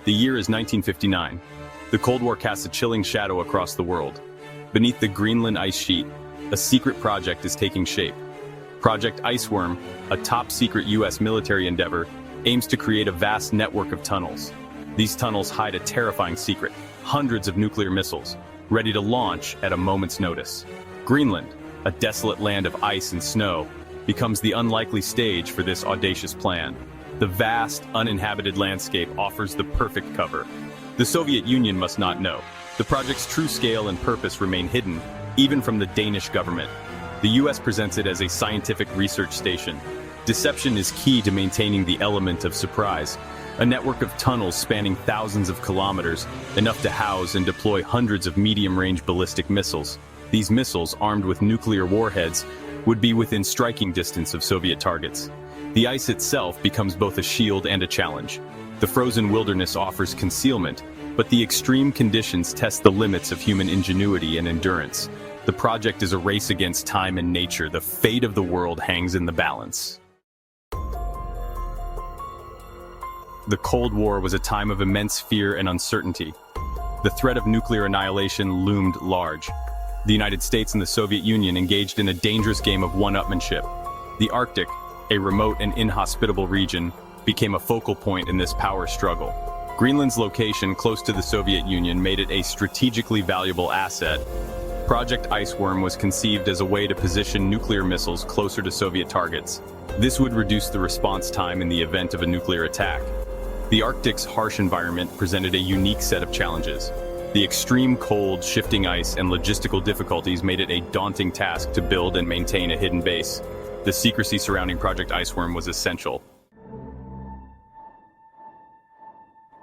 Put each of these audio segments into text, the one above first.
The year is 1959. The Cold War casts a chilling shadow across the world. Beneath the Greenland ice sheet, a secret project is taking shape. Project Iceworm, a top-secret U.S. military endeavor, aims to create a vast network of tunnels. These tunnels hide a terrifying secret: hundreds of nuclear missiles, ready to launch at a moment's notice. Greenland, a desolate land of ice and snow, becomes the unlikely stage for this audacious plan. The vast, uninhabited landscape offers the perfect cover. The Soviet Union must not know. The project's true scale and purpose remain hidden, even from the Danish government. The US presents it as a scientific research station. Deception is key to maintaining the element of surprise. A network of tunnels spanning thousands of kilometers, enough to house and deploy hundreds of medium-range ballistic missiles. These missiles, armed with nuclear warheads, would be within striking distance of Soviet targets. The ice itself becomes both a shield and a challenge. The frozen wilderness offers concealment, but the extreme conditions test the limits of human ingenuity and endurance. The project is a race against time and nature. The fate of the world hangs in the balance. The Cold War was a time of immense fear and uncertainty. The threat of nuclear annihilation loomed large. The United States and the Soviet Union engaged in a dangerous game of one-upmanship. The Arctic, a remote and inhospitable region, became a focal point in this power struggle. Greenland's location close to the Soviet Union made it a strategically valuable asset. Project Iceworm was conceived as a way to position nuclear missiles closer to Soviet targets. This would reduce the response time in the event of a nuclear attack. The Arctic's harsh environment presented a unique set of challenges. The extreme cold, shifting ice, and logistical difficulties made it a daunting task to build and maintain a hidden base. The secrecy surrounding Project Iceworm was essential.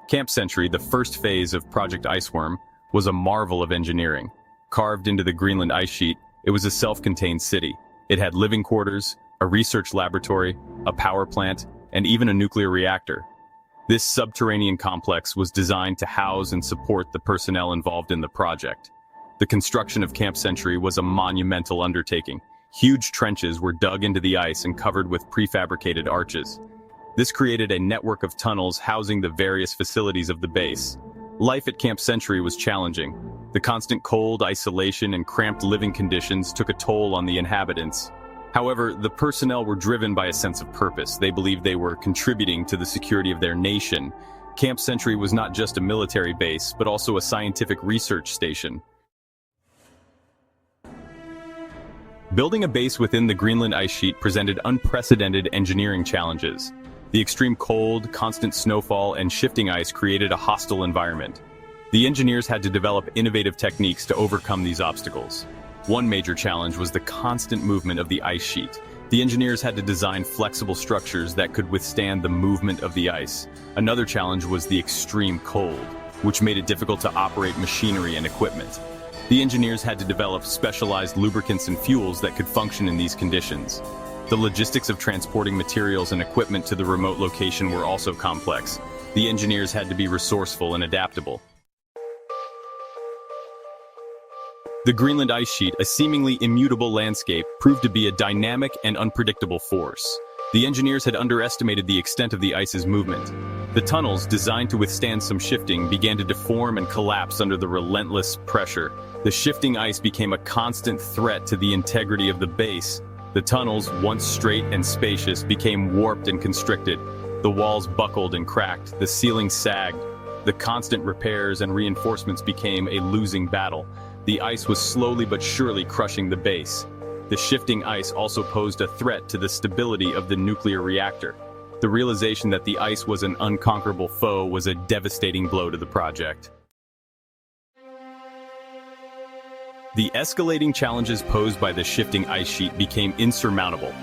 Camp Century, the first phase of Project Iceworm, was a marvel of engineering. Carved into the Greenland ice sheet, it was a self-contained city. It had living quarters, a research laboratory, a power plant, and even a nuclear reactor. This subterranean complex was designed to house and support the personnel involved in the project. The construction of Camp Century was a monumental undertaking. Huge trenches were dug into the ice and covered with prefabricated arches. This created a network of tunnels housing the various facilities of the base. Life at Camp Century was challenging. The constant cold, isolation, and cramped living conditions took a toll on the inhabitants. However, the personnel were driven by a sense of purpose. They believed they were contributing to the security of their nation. Camp Century was not just a military base, but also a scientific research station. Building a base within the Greenland ice sheet presented unprecedented engineering challenges. The extreme cold, constant snowfall, and shifting ice created a hostile environment. The engineers had to develop innovative techniques to overcome these obstacles. One major challenge was the constant movement of the ice sheet. The engineers had to design flexible structures that could withstand the movement of the ice. Another challenge was the extreme cold, which made it difficult to operate machinery and equipment. The engineers had to develop specialized lubricants and fuels that could function in these conditions. The logistics of transporting materials and equipment to the remote location were also complex. The engineers had to be resourceful and adaptable. The Greenland ice sheet, a seemingly immutable landscape, proved to be a dynamic and unpredictable force. The engineers had underestimated the extent of the ice's movement. The tunnels, designed to withstand some shifting, began to deform and collapse under the relentless pressure. The shifting ice became a constant threat to the integrity of the base. The tunnels, once straight and spacious, became warped and constricted. The walls buckled and cracked, the ceiling sagged. The constant repairs and reinforcements became a losing battle. The ice was slowly but surely crushing the base. The shifting ice also posed a threat to the stability of the nuclear reactor. The realization that the ice was an unconquerable foe was a devastating blow to the project. The escalating challenges posed by the shifting ice sheet became insurmountable.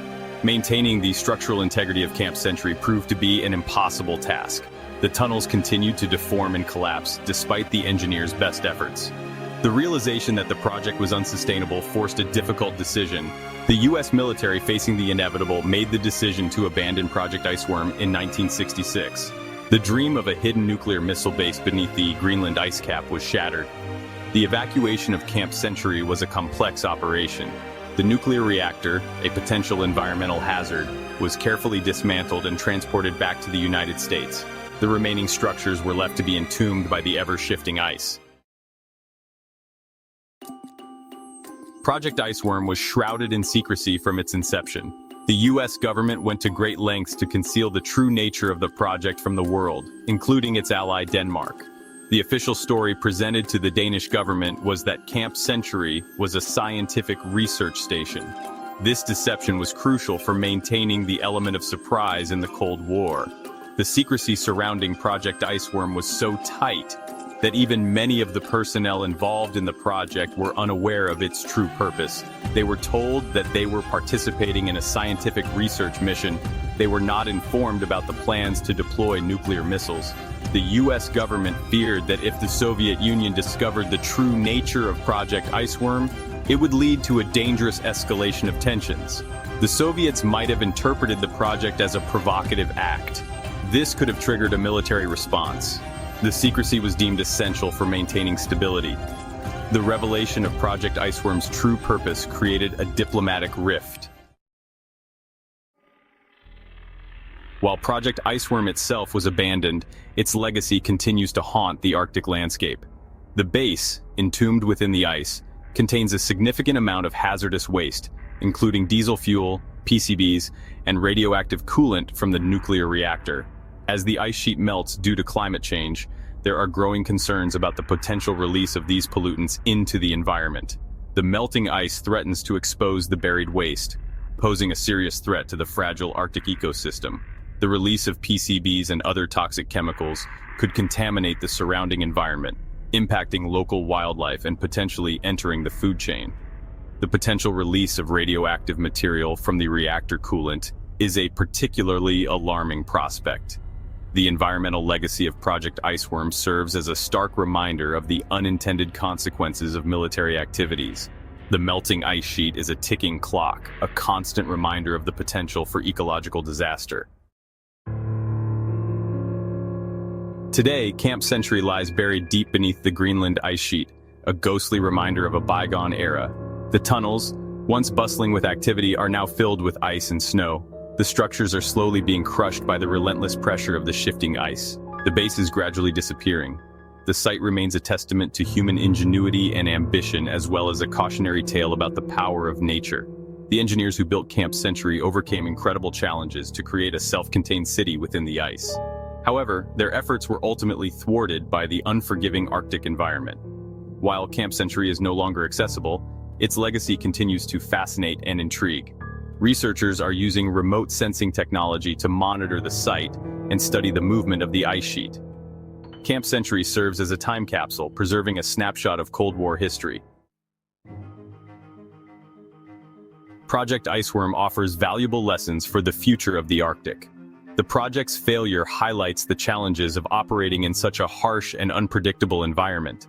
Maintaining the structural integrity of Camp Century proved to be an impossible task. The tunnels continued to deform and collapse, despite the engineers' best efforts. The realization that the project was unsustainable forced a difficult decision. The U.S. military, facing the inevitable, made the decision to abandon Project Iceworm in 1966. The dream of a hidden nuclear missile base beneath the Greenland ice cap was shattered. The evacuation of Camp Century was a complex operation. The nuclear reactor, a potential environmental hazard, was carefully dismantled and transported back to the United States. The remaining structures were left to be entombed by the ever-shifting ice. Project Iceworm was shrouded in secrecy from its inception. The US government went to great lengths to conceal the true nature of the project from the world, including its ally Denmark. The official story presented to the Danish government was that Camp Century was a scientific research station. This deception was crucial for maintaining the element of surprise in the Cold War. The secrecy surrounding Project Iceworm was so tight that even many of the personnel involved in the project were unaware of its true purpose. They were told that they were participating in a scientific research mission. They were not informed about the plans to deploy nuclear missiles. The US government feared that if the Soviet Union discovered the true nature of Project Iceworm, it would lead to a dangerous escalation of tensions. The Soviets might have interpreted the project as a provocative act. This could have triggered a military response. The secrecy was deemed essential for maintaining stability. The revelation of Project Iceworm's true purpose created a diplomatic rift. While Project Iceworm itself was abandoned, its legacy continues to haunt the Arctic landscape. The base, entombed within the ice, contains a significant amount of hazardous waste, including diesel fuel, PCBs, and radioactive coolant from the nuclear reactor. As the ice sheet melts due to climate change, there are growing concerns about the potential release of these pollutants into the environment. The melting ice threatens to expose the buried waste, posing a serious threat to the fragile Arctic ecosystem. The release of PCBs and other toxic chemicals could contaminate the surrounding environment, impacting local wildlife and potentially entering the food chain. The potential release of radioactive material from the reactor coolant is a particularly alarming prospect. The environmental legacy of Project Iceworm serves as a stark reminder of the unintended consequences of military activities. The melting ice sheet is a ticking clock, a constant reminder of the potential for ecological disaster. Today, Camp Century lies buried deep beneath the Greenland ice sheet, a ghostly reminder of a bygone era. The tunnels, once bustling with activity, are now filled with ice and snow. The structures are slowly being crushed by the relentless pressure of the shifting ice. The base is gradually disappearing. The site remains a testament to human ingenuity and ambition, as well as a cautionary tale about the power of nature. The engineers who built Camp Century overcame incredible challenges to create a self-contained city within the ice. However, their efforts were ultimately thwarted by the unforgiving Arctic environment. While Camp Century is no longer accessible, its legacy continues to fascinate and intrigue. Researchers are using remote sensing technology to monitor the site and study the movement of the ice sheet. Camp Century serves as a time capsule, preserving a snapshot of Cold War history. Project Iceworm offers valuable lessons for the future of the Arctic. The project's failure highlights the challenges of operating in such a harsh and unpredictable environment.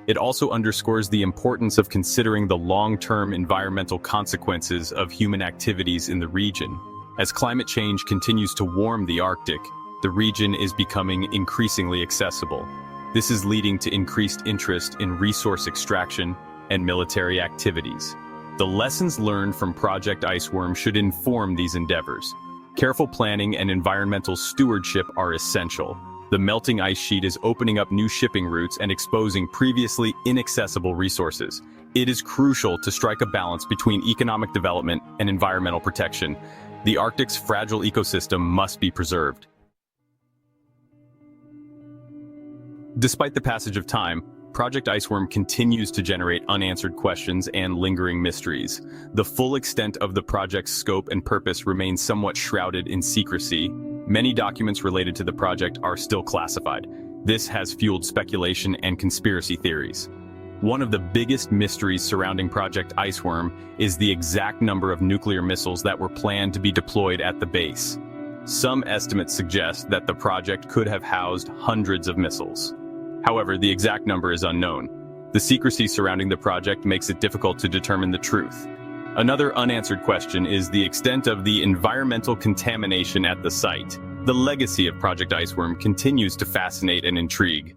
It also underscores the importance of considering the long-term environmental consequences of human activities in the region. As climate change continues to warm the Arctic, the region is becoming increasingly accessible. This is leading to increased interest in resource extraction and military activities. The lessons learned from Project Iceworm should inform these endeavors. Careful planning and environmental stewardship are essential. The melting ice sheet is opening up new shipping routes and exposing previously inaccessible resources. It is crucial to strike a balance between economic development and environmental protection. The Arctic's fragile ecosystem must be preserved. Despite the passage of time, Project Iceworm continues to generate unanswered questions and lingering mysteries. The full extent of the project's scope and purpose remains somewhat shrouded in secrecy. Many documents related to the project are still classified. This has fueled speculation and conspiracy theories. One of the biggest mysteries surrounding Project Iceworm is the exact number of nuclear missiles that were planned to be deployed at the base. Some estimates suggest that the project could have housed hundreds of missiles. However, the exact number is unknown. The secrecy surrounding the project makes it difficult to determine the truth. Another unanswered question is the extent of the environmental contamination at the site. The legacy of Project Iceworm continues to fascinate and intrigue.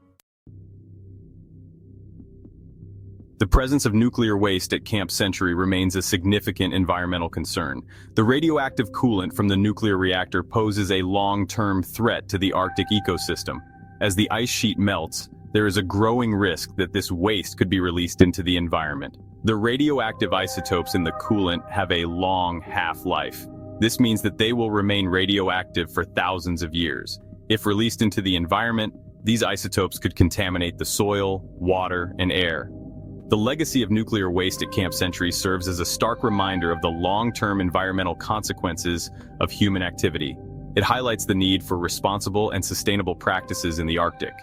The presence of nuclear waste at Camp Century remains a significant environmental concern. The radioactive coolant from the nuclear reactor poses a long-term threat to the Arctic ecosystem. As the ice sheet melts, there is a growing risk that this waste could be released into the environment. The radioactive isotopes in the coolant have a long half-life. This means that they will remain radioactive for thousands of years. If released into the environment, these isotopes could contaminate the soil, water, and air. The legacy of nuclear waste at Camp Century serves as a stark reminder of the long-term environmental consequences of human activity. It highlights the need for responsible and sustainable practices in the Arctic.